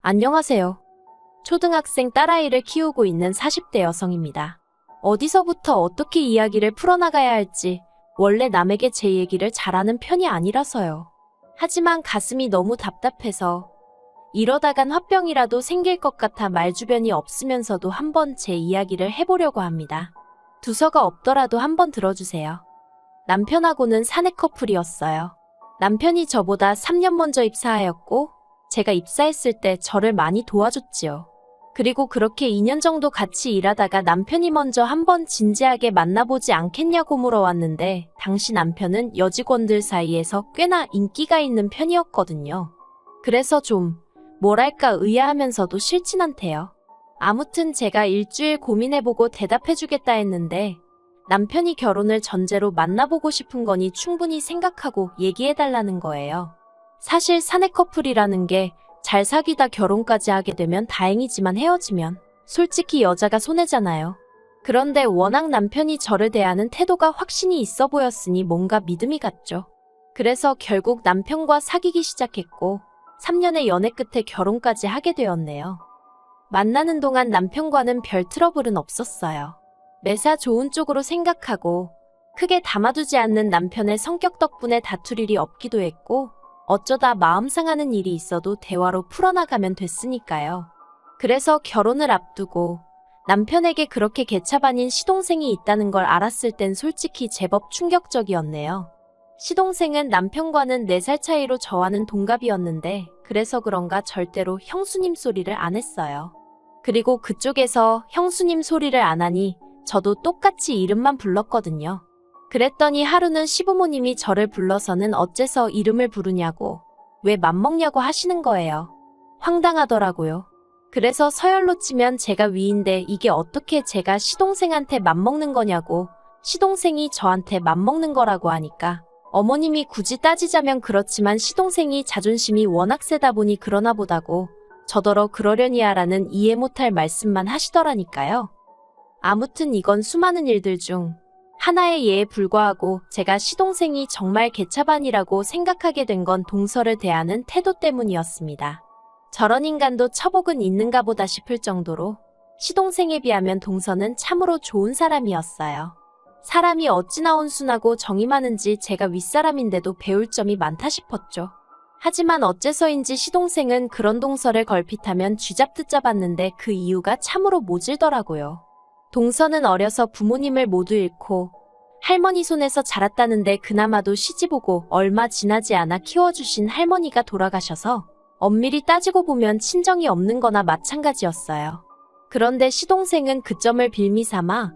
안녕하세요. 초등학생 딸아이를 키우고 있는 40대 여성입니다. 어디서부터 어떻게 이야기를 풀어나가야 할지 원래 남에게 제 얘기를 잘하는 편이 아니라서요. 하지만 가슴이 너무 답답해서 이러다간 화병이라도 생길 것 같아 말주변이 없으면서도 한번 제 이야기를 해보려고 합니다. 두서가 없더라도 한번 들어주세요. 남편하고는 사내 커플이었어요. 남편이 저보다 3년 먼저 입사하였고 제가 입사했을 때 저를 많이 도와줬지요. 그리고 그렇게 2년 정도 같이 일하다가 남편이 먼저 한번 진지하게 만나보지 않겠냐고 물어왔는데 당시 남편은 여직원들 사이에서 꽤나 인기가 있는 편이었거든요. 그래서 좀 뭐랄까 의아하면서도 싫진 않대요. 아무튼 제가 일주일 고민해보고 대답해주겠다 했는데 남편이 결혼을 전제로 만나보고 싶은 거니 충분히 생각하고 얘기해달라는 거예요. 사실 사내 커플이라는 게 잘 사귀다 결혼까지 하게 되면 다행이지만 헤어지면 솔직히 여자가 손해잖아요. 그런데 워낙 남편이 저를 대하는 태도가 확신이 있어 보였으니 뭔가 믿음이 갔죠. 그래서 결국 남편과 사귀기 시작했고 3년의 연애 끝에 결혼까지 하게 되었네요. 만나는 동안 남편과는 별 트러블은 없었어요. 매사 좋은 쪽으로 생각하고 크게 담아두지 않는 남편의 성격 덕분에 다툴 일이 없기도 했고 어쩌다 마음 상하는 일이 있어도 대화로 풀어나가면 됐으니까요. 그래서 결혼을 앞두고 남편에게 그렇게 개차반인 시동생이 있다는 걸 알았을 땐 솔직히 제법 충격적이었네요. 시동생은 남편과는 4살 차이로 저와는 동갑이었는데 그래서 그런가 절대로 형수님 소리를 안 했어요. 그리고 그쪽에서 형수님 소리를 안 하니 저도 똑같이 이름만 불렀거든요. 그랬더니 하루는 시부모님이 저를 불러서는 어째서 이름을 부르냐고, 왜 맘먹냐고 하시는 거예요. 황당하더라고요. 그래서 서열로 치면 제가 위인데 이게 어떻게 제가 시동생한테 맘먹는 거냐고, 시동생이 저한테 맘먹는 거라고 하니까 어머님이 굳이 따지자면 그렇지만 시동생이 자존심이 워낙 세다 보니 그러나 보다고 저더러 그러려니야 라는 이해 못할 말씀만 하시더라니까요. 아무튼 이건 수많은 일들 중 하나의 예에 불과하고 제가 시동생이 정말 개차반이라고 생각하게 된 건 동서를 대하는 태도 때문이었습니다. 저런 인간도 처복은 있는가 보다 싶을 정도로 시동생에 비하면 동서는 참으로 좋은 사람이었어요. 사람이 어찌나 온순하고 정이 많은지 제가 윗사람인데도 배울 점이 많다 싶었죠. 하지만 어째서인지 시동생은 그런 동서를 걸핏하면 쥐잡듯 잡았는데 그 이유가 참으로 모질더라고요. 동서는 어려서 부모님을 모두 잃고 할머니 손에서 자랐다는데 그나마도 시집오고 얼마 지나지 않아 키워주신 할머니가 돌아가셔서 엄밀히 따지고 보면 친정이 없는 거나 마찬가지였어요. 그런데 시동생은 그 점을 빌미삼아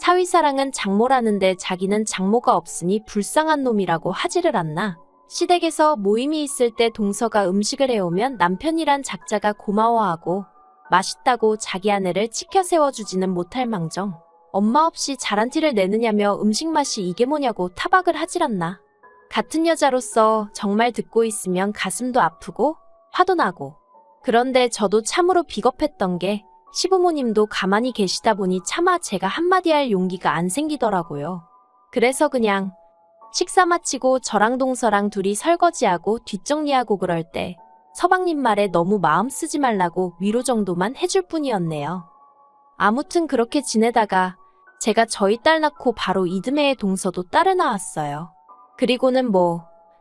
사위사랑은 장모라는데 자기는 장모가 없으니 불쌍한 놈이라고 하지를 않나. 시댁에서 모임이 있을 때 동서가 음식을 해오면 남편이란 작자가 고마워하고 맛있다고 자기 아내를 치켜 세워주지는 못할 망정 엄마 없이 잘한 티를 내느냐며 음식 맛이 이게 뭐냐고 타박을 하질 않나. 같은 여자로서 정말 듣고 있으면 가슴도 아프고 화도 나고. 그런데 저도 참으로 비겁했던 게 시부모님도 가만히 계시다 보니 차마 제가 한마디 할 용기가 안 생기더라고요. 그래서 그냥 식사 마치고 저랑 동서랑 둘이 설거지하고 뒷정리하고 그럴 때 서방님 말에 너무 마음 쓰지 말라고 위로 정도만 해줄 뿐이었네요. 아무튼 그렇게 지내다가 제가 저희 딸 낳고 바로 이듬해에 동서도 딸을 낳았어요. 그리고는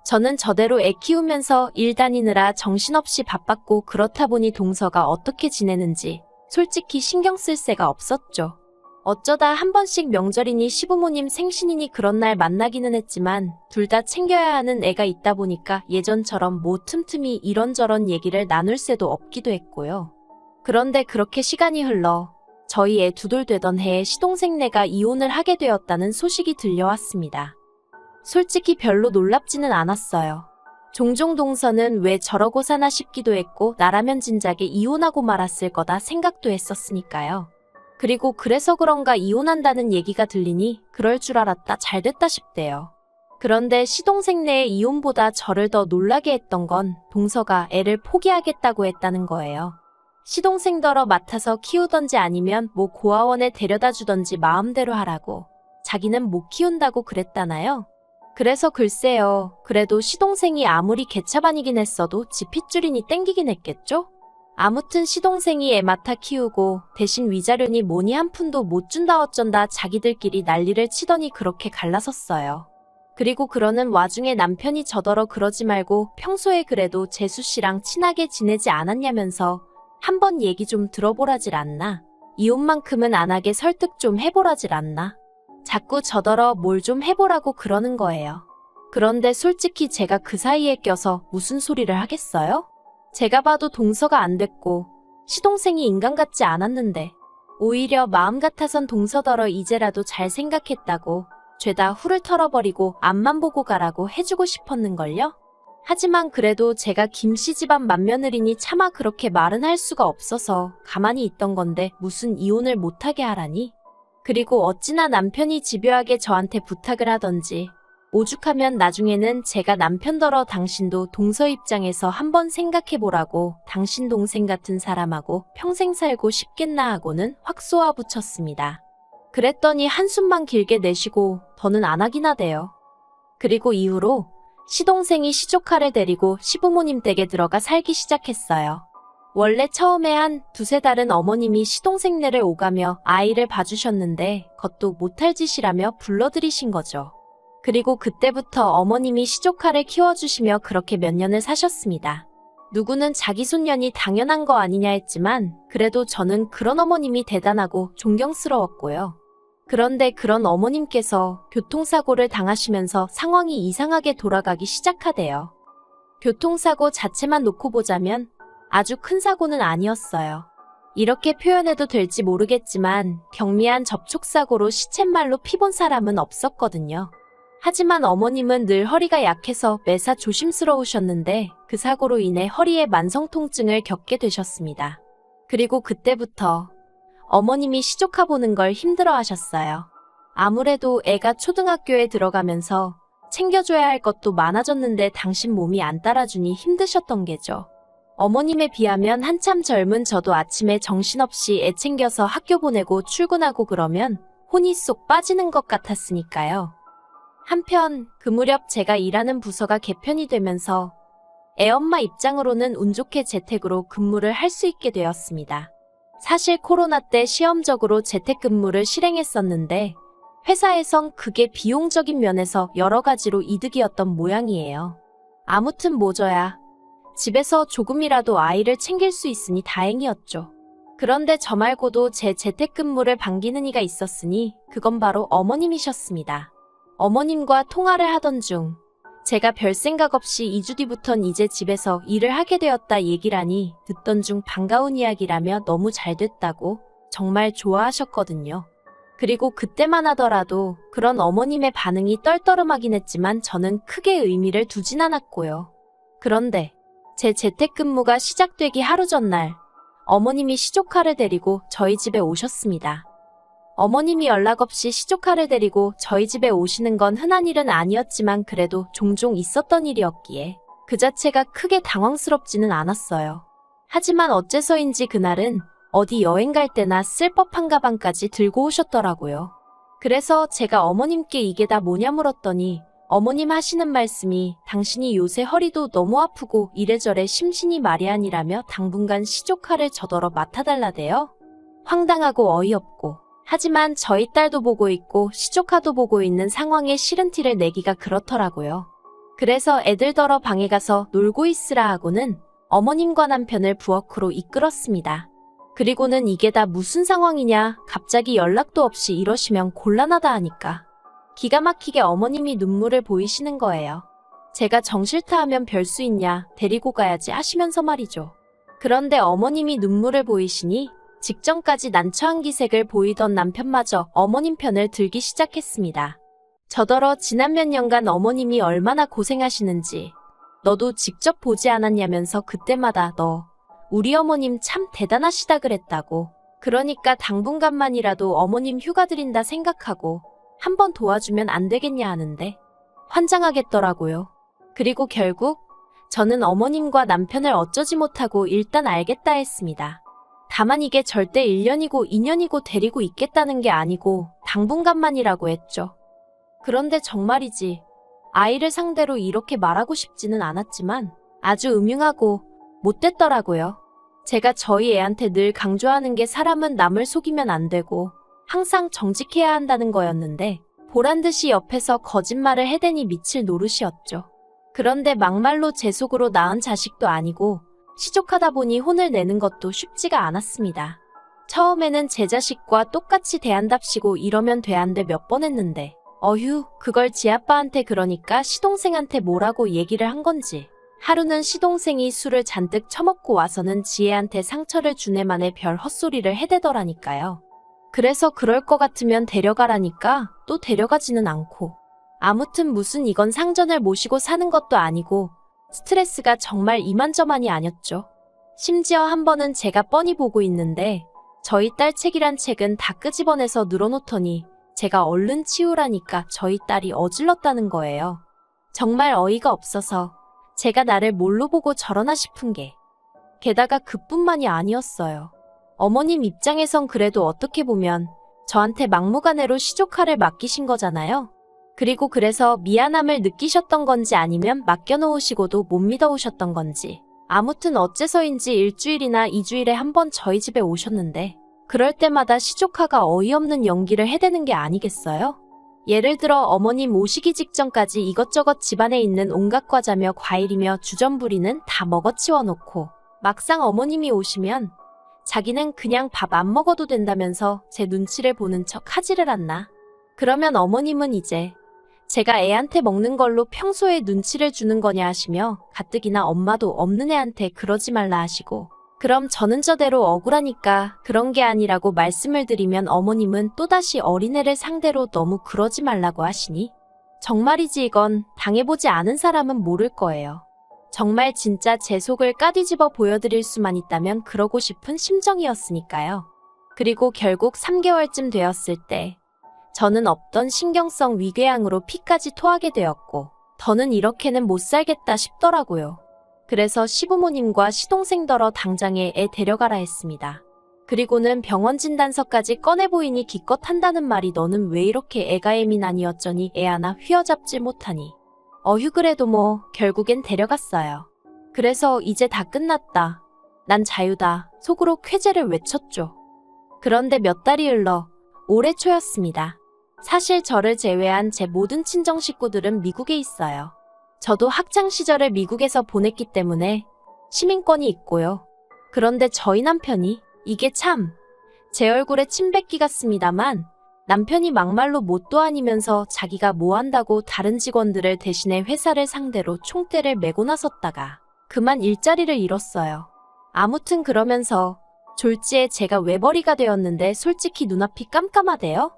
저는 저대로 애 키우면서 일 다니느라 정신없이 바빴고 그렇다 보니 동서가 어떻게 지내는지 솔직히 신경 쓸 새가 없었죠. 어쩌다 한 번씩 명절이니 시부모님 생신이니 그런 날 만나기는 했지만 둘 다 챙겨야 하는 애가 있다 보니까 예전처럼 틈틈이 이런저런 얘기를 나눌 새도 없기도 했고요. 그런데 그렇게 시간이 흘러 저희 애 두돌되던 해에 시동생네가 이혼을 하게 되었다는 소식이 들려왔습니다. 솔직히 별로 놀랍지는 않았어요. 종종 동서는 왜 저러고 사나 싶기도 했고 나라면 진작에 이혼하고 말았을 거다 생각도 했었으니까요. 그리고 그래서 그런가 이혼한다는 얘기가 들리니 그럴 줄 알았다 잘됐다 싶대요. 그런데 시동생네의 이혼보다 저를 더 놀라게 했던 건 동서가 애를 포기하겠다고 했다는 거예요. 시동생더러 맡아서 키우던지 아니면 고아원에 데려다 주던지 마음대로 하라고. 자기는 못 키운다고 그랬다나요? 그래서 글쎄요. 그래도 시동생이 아무리 개차반이긴 했어도 지 핏줄이니 땡기긴 했겠죠? 아무튼 시동생이 애 맡아 키우고 대신 위자료니 뭐니 한 푼도 못 준다 어쩐다 자기들끼리 난리를 치더니 그렇게 갈라섰어요. 그리고 그러는 와중에 남편이 저더러 그러지 말고 평소에 그래도 재수씨랑 친하게 지내지 않았냐면서 한번 얘기 좀 들어보라질 않나. 이혼만큼은 안 하게 설득 좀 해보라질 않나. 자꾸 저더러 뭘 좀 해보라고 그러는 거예요. 그런데 솔직히 제가 그 사이에 껴서 무슨 소리를 하겠어요? 제가 봐도 동서가 안 됐고 시동생이 인간 같지 않았는데 오히려 마음 같아선 동서더러 이제라도 잘 생각했다고 죄다 후를 털어버리고 앞만 보고 가라고 해주고 싶었는걸요? 하지만 그래도 제가 김씨 집안 맏며느리니 차마 그렇게 말은 할 수가 없어서 가만히 있던 건데 무슨 이혼을 못하게 하라니? 그리고 어찌나 남편이 집요하게 저한테 부탁을 하던지 오죽하면 나중에는 제가 남편더러 당신도 동서 입장에서 한번 생각해보라고 당신 동생 같은 사람하고 평생 살고 싶겠나 하고는 확 쏘아붙였습니다. 그랬더니 한숨만 길게 내쉬고 더는 안 하긴 하대요. 그리고 이후로 시동생이 시조카를 데리고 시부모님 댁에 들어가 살기 시작했어요. 원래 처음에 한 두세 달은 어머님이 시동생네를 오가며 아이를 봐주셨는데 그것도 못할 짓이라며 불러들이신 거죠. 그리고 그때부터 어머님이 시조카를 키워주시며 그렇게 몇 년을 사셨습니다. 누구는 자기 손년이 당연한 거 아니냐 했지만 그래도 저는 그런 어머님이 대단하고 존경스러웠고요. 그런데 그런 어머님께서 교통사고를 당하시면서 상황이 이상하게 돌아가기 시작하대요. 교통사고 자체만 놓고 보자면 아주 큰 사고는 아니었어요. 이렇게 표현해도 될지 모르겠지만 경미한 접촉사고로 시쳇말로 피본 사람은 없었거든요. 하지만 어머님은 늘 허리가 약해서 매사 조심스러우셨는데 그 사고로 인해 허리에 만성통증을 겪게 되셨습니다. 그리고 그때부터 어머님이 시조카 보는 걸 힘들어 하셨어요. 아무래도 애가 초등학교에 들어가면서 챙겨줘야 할 것도 많아졌는데 당신 몸이 안 따라주니 힘드셨던 게죠. 어머님에 비하면 한참 젊은 저도 아침에 정신없이 애 챙겨서 학교 보내고 출근하고 그러면 혼이 쏙 빠지는 것 같았으니까요. 한편 그 무렵 제가 일하는 부서가 개편이 되면서 애엄마 입장으로는 운 좋게 재택으로 근무를 할 수 있게 되었습니다. 사실 코로나 때 시험적으로 재택근무를 실행했었는데 회사에선 그게 비용적인 면에서 여러 가지로 이득이었던 모양이에요. 아무튼 뭐져야 집에서 조금이라도 아이를 챙길 수 있으니 다행이었죠. 그런데 저 말고도 제 재택근무를 반기는 이가 있었으니 그건 바로 어머님이셨습니다. 어머님과 통화를 하던 중 제가 별 생각 없이 2주 뒤부턴 이제 집에서 일을 하게 되었다 얘기라니 듣던 중 반가운 이야기라며 너무 잘 됐다고 정말 좋아하셨거든요. 그리고 그때만 하더라도 그런 어머님의 반응이 떨떠름하긴 했지만 저는 크게 의미를 두진 않았고요. 그런데 제 재택근무가 시작되기 하루 전날 어머님이 시조카를 데리고 저희 집에 오셨습니다. 어머님이 연락 없이 시조카를 데리고 저희 집에 오시는 건 흔한 일은 아니었지만 그래도 종종 있었던 일이었기에 그 자체가 크게 당황스럽지는 않았어요. 하지만 어째서인지 그날은 어디 여행 갈 때나 쓸 법한 가방까지 들고 오셨더라고요. 그래서 제가 어머님께 이게 다 뭐냐 물었더니 어머님 하시는 말씀이 당신이 요새 허리도 너무 아프고 이래저래 심신이 말이 아니라며 당분간 시조카를 저더러 맡아달라대요. 황당하고 어이없고 하지만 저희 딸도 보고 있고 시조카도 보고 있는 상황에 싫은 티를 내기가 그렇더라고요. 그래서 애들더러 방에 가서 놀고 있으라 하고는 어머님과 남편을 부엌으로 이끌었습니다. 그리고는 이게 다 무슨 상황이냐 갑자기 연락도 없이 이러시면 곤란하다 하니까 기가 막히게 어머님이 눈물을 보이시는 거예요. 제가 정 싫다 하면 별 수 있냐 데리고 가야지 하시면서 말이죠. 그런데 어머님이 눈물을 보이시니 직전까지 난처한 기색을 보이던 남편마저 어머님 편을 들기 시작했습니다. 저더러 지난 몇 년간 어머님이 얼마나 고생하시는지 너도 직접 보지 않았냐면서 그때마다 너 우리 어머님 참 대단하시다 그랬다고. 그러니까 당분간만이라도 어머님 휴가 드린다 생각하고 한번 도와주면 안 되겠냐 하는데 환장하겠더라고요. 그리고 결국 저는 어머님과 남편을 어쩌지 못하고 일단 알겠다 했습니다. 다만 이게 절대 1년이고 2년이고 데리고 있겠다는 게 아니고 당분간만이라고 했죠. 그런데 정말이지 아이를 상대로 이렇게 말하고 싶지는 않았지만 아주 음흉하고 못됐더라고요. 제가 저희 애한테 늘 강조하는 게 사람은 남을 속이면 안 되고 항상 정직해야 한다는 거였는데 보란듯이 옆에서 거짓말을 해대니 미칠 노릇이었죠. 그런데 막말로 제 속으로 낳은 자식도 아니고 시족하다 보니 혼을 내는 것도 쉽지가 않았습니다. 처음에는 제 자식과 똑같이 대한답시고 이러면 돼안돼 몇 번 했는데 어휴, 그걸 지 아빠한테 그러니까 시동생한테 뭐라고 얘기를 한 건지 하루는 시동생이 술을 잔뜩 처먹고 와서는 지혜한테 상처를 준 애만의 별 헛소리를 해대더라니까요. 그래서 그럴 것 같으면 데려가라니까 또 데려가지는 않고 아무튼 무슨 이건 상전을 모시고 사는 것도 아니고 스트레스가 정말 이만저만이 아니었죠. 심지어 한 번은 제가 뻔히 보고 있는데 저희 딸 책이란 책은 다 끄집어내서 늘어놓더니 제가 얼른 치우라니까 저희 딸이 어질렀다는 거예요. 정말 어이가 없어서 제가 나를 뭘로 보고 저러나 싶은 게 게다가 그뿐만이 아니었어요. 어머님 입장에선 그래도 어떻게 보면 저한테 막무가내로 시조카를 맡기신 거잖아요. 그리고 그래서 미안함을 느끼셨던 건지 아니면 맡겨놓으시고도 못 믿어오셨던 건지 아무튼 어째서인지 일주일이나 2주일에 한 번 저희 집에 오셨는데 그럴 때마다 시조카가 어이없는 연기를 해대는 게 아니겠어요? 예를 들어 어머님 오시기 직전까지 이것저것 집안에 있는 온갖 과자며 과일이며 주전부리는 다 먹어치워 놓고 막상 어머님이 오시면 자기는 그냥 밥 안 먹어도 된다면서 제 눈치를 보는 척 하지를 않나. 그러면 어머님은 이제 제가 애한테 먹는 걸로 평소에 눈치를 주는 거냐 하시며 가뜩이나 엄마도 없는 애한테 그러지 말라 하시고 그럼 저는 저대로 억울하니까 그런 게 아니라고 말씀을 드리면 어머님은 또다시 어린애를 상대로 너무 그러지 말라고 하시니 정말이지 이건 당해보지 않은 사람은 모를 거예요. 정말 진짜 제 속을 까뒤집어 보여드릴 수만 있다면 그러고 싶은 심정이었으니까요. 그리고 결국 3개월쯤 되었을 때 저는 없던 신경성 위궤양으로 피까지 토하게 되었고 더는 이렇게는 못 살겠다 싶더라고요. 그래서 시부모님과 시동생더러 당장에 애 데려가라 했습니다. 그리고는 병원 진단서까지 꺼내 보이니 기껏 한다는 말이 너는 왜 이렇게 애가 예민하니 어쩌니 애 하나 휘어잡질 못하니 어휴 그래도 뭐 결국엔 데려갔어요. 그래서 이제 다 끝났다. 난 자유다. 속으로 쾌재를 외쳤죠. 그런데 몇 달이 흘러 올해 초였습니다. 사실 저를 제외한 제 모든 친정 식구들은 미국에 있어요. 저도 학창시절을 미국에서 보냈기 때문에 시민권이 있고요. 그런데 저희 남편이 이게 참 제 얼굴에 침 뱉기 같습니다만 남편이 막말로 뭣도 아니면서 자기가 뭐 한다고 다른 직원들을 대신해 회사를 상대로 총대를 메고 나섰다가 그만 일자리를 잃었어요. 아무튼 그러면서 졸지에 제가 외벌이가 되었는데 솔직히 눈앞이 깜깜하대요.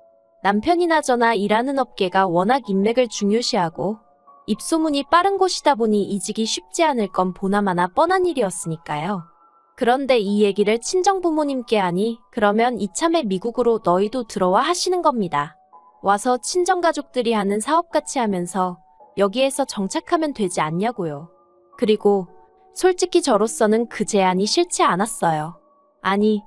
남편이나 저나 일하는 업계가 워낙 인맥을 중요시하고 입소문이 빠른 곳이다 보니 이직이 쉽지 않을 건 보나마나 뻔한 일이었으니까요. 그런데 이 얘기를 친정부모님께 하니 그러면 이참에 미국으로 너희도 들어와 하시는 겁니다. 와서 친정가족들이 하는 사업같이 하면서 여기에서 정착하면 되지 않냐고요. 그리고 솔직히 저로서는 그 제안이 싫지 않았어요. 아니,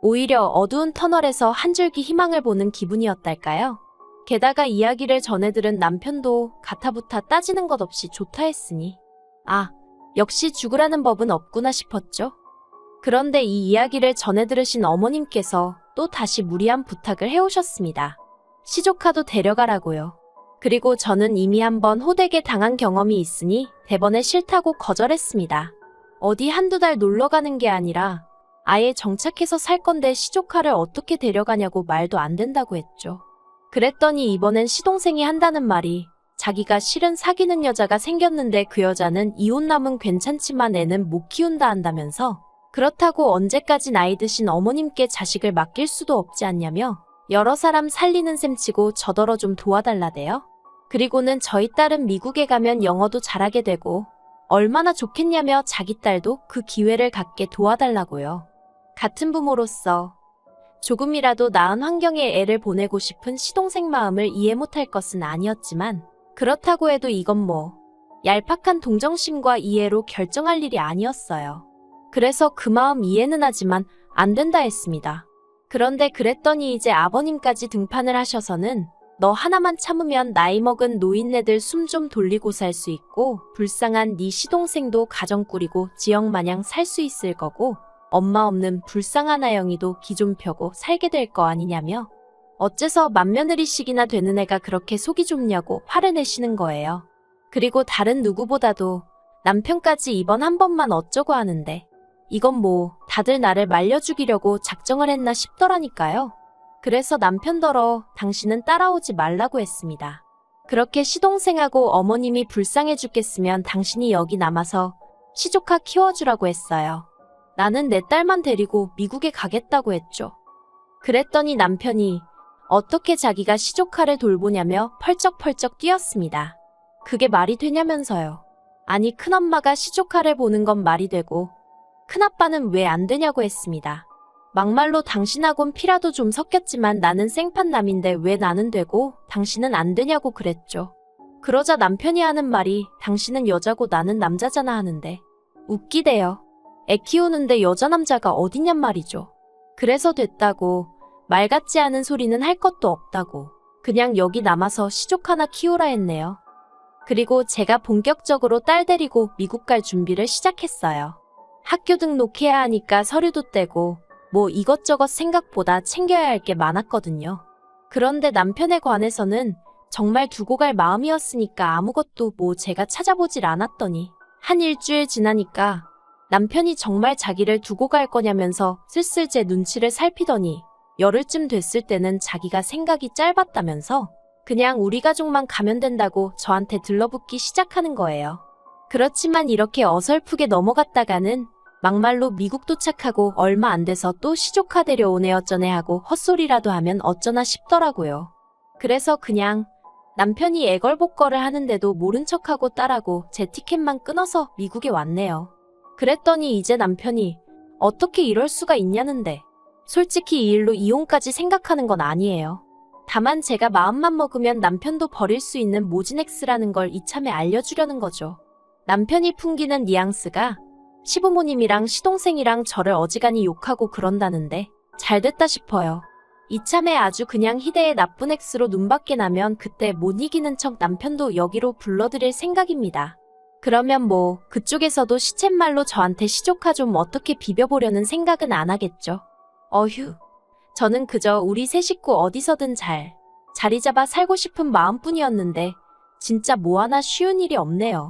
오히려 어두운 터널에서 한 줄기 희망을 보는 기분이었달까요? 게다가 이야기를 전해들은 남편도 가타부타 따지는 것 없이 좋다 했으니 아, 역시 죽으라는 법은 없구나 싶었죠. 그런데 이 이야기를 전해들으신 어머님께서 또 다시 무리한 부탁을 해오셨습니다. 시조카도 데려가라고요. 그리고 저는 이미 한번 호되게 당한 경험이 있으니 대번에 싫다고 거절했습니다. 어디 한두 달 놀러 가는 게 아니라 아예 정착해서 살 건데 시조카를 어떻게 데려가냐고 말도 안 된다고 했죠. 그랬더니 이번엔 시동생이 한다는 말이 자기가 실은 사귀는 여자가 생겼는데 그 여자는 이혼남은 괜찮지만 애는 못 키운다 한다면서 그렇다고 언제까지 나이 드신 어머님께 자식을 맡길 수도 없지 않냐며 여러 사람 살리는 셈치고 저더러 좀 도와달라대요. 그리고는 저희 딸은 미국에 가면 영어도 잘하게 되고 얼마나 좋겠냐며 자기 딸도 그 기회를 갖게 도와달라고요. 같은 부모로서 조금이라도 나은 환경에 애를 보내고 싶은 시동생 마음을 이해 못할 것은 아니었지만 그렇다고 해도 이건 뭐 얄팍한 동정심과 이해로 결정할 일이 아니었어요. 그래서 그 마음 이해는 하지만 안 된다 했습니다. 그런데 그랬더니 이제 아버님까지 등판을 하셔서는 너 하나만 참으면 나이 먹은 노인네들 숨 좀 돌리고 살 수 있고 불쌍한 네 시동생도 가정 꾸리고 지역마냥 살 수 있을 거고 엄마 없는 불쌍한 아영이도 기 좀 펴고 살게 될 거 아니냐며 어째서 맏며느리씩이나 되는 애가 그렇게 속이 좁냐고 화를 내시는 거예요. 그리고 다른 누구보다도 남편까지 이번 한 번만 어쩌고 하는데 이건 뭐 다들 나를 말려 죽이려고 작정을 했나 싶더라니까요. 그래서 남편더러 당신은 따라오지 말라고 했습니다. 그렇게 시동생하고 어머님이 불쌍해 죽겠으면 당신이 여기 남아서 시조카 키워주라고 했어요. 나는 내 딸만 데리고 미국에 가겠다고 했죠. 그랬더니 남편이 어떻게 자기가 시조카를 돌보냐며 펄쩍펄쩍 뛰었습니다. 그게 말이 되냐면서요. 아니 큰엄마가 시조카를 보는 건 말이 되고 큰아빠는 왜 안 되냐고 했습니다. 막말로 당신하곤 피라도 좀 섞였지만 나는 생판남인데 왜 나는 되고 당신은 안 되냐고 그랬죠. 그러자 남편이 하는 말이 당신은 여자고 나는 남자잖아 하는데 웃기대요. 애 키우는데 여자 남자가 어디냔 말이죠. 그래서 됐다고 말 같지 않은 소리는 할 것도 없다고 그냥 여기 남아서 시족 하나 키우라 했네요. 그리고 제가 본격적으로 딸 데리고 미국 갈 준비를 시작했어요. 학교 등록해야 하니까 서류도 떼고 뭐 이것저것 생각보다 챙겨야 할 게 많았거든요. 그런데 남편에 관해서는 정말 두고 갈 마음이었으니까 아무것도 뭐 제가 찾아보질 않았더니 한 일주일 지나니까 남편이 정말 자기를 두고 갈 거냐면서 슬슬 제 눈치를 살피더니 열흘쯤 됐을 때는 자기가 생각이 짧았다면서 그냥 우리 가족만 가면 된다고 저한테 들러붙기 시작하는 거예요. 그렇지만 이렇게 어설프게 넘어갔다가는 막말로 미국 도착하고 얼마 안 돼서 또 시조카 데려오네 어쩌네 하고 헛소리라도 하면 어쩌나 싶더라고요. 그래서 그냥 남편이 애걸복걸을 하는데도 모른 척하고 딸하고 제 티켓만 끊어서 미국에 왔네요. 그랬더니 이제 남편이 어떻게 이럴 수가 있냐는데 솔직히 이 일로 이혼까지 생각하는 건 아니에요. 다만 제가 마음만 먹으면 남편도 버릴 수 있는 모진엑스라는 걸 이참에 알려주려는 거죠. 남편이 풍기는 뉘앙스가 시부모님이랑 시동생이랑 저를 어지간히 욕하고 그런다는데 잘됐다 싶어요. 이참에 아주 그냥 희대의 나쁜 엑스로 눈밖에 나면 그때 못 이기는 척 남편도 여기로 불러들일 생각입니다. 그러면 뭐 그쪽에서도 시쳇말로 저한테 시조카 좀 어떻게 비벼보려는 생각은 안 하겠죠. 어휴, 저는 그저 우리 세 식구 어디서든 잘 자리 잡아 살고 싶은 마음뿐이었는데 진짜 뭐 하나 쉬운 일이 없네요.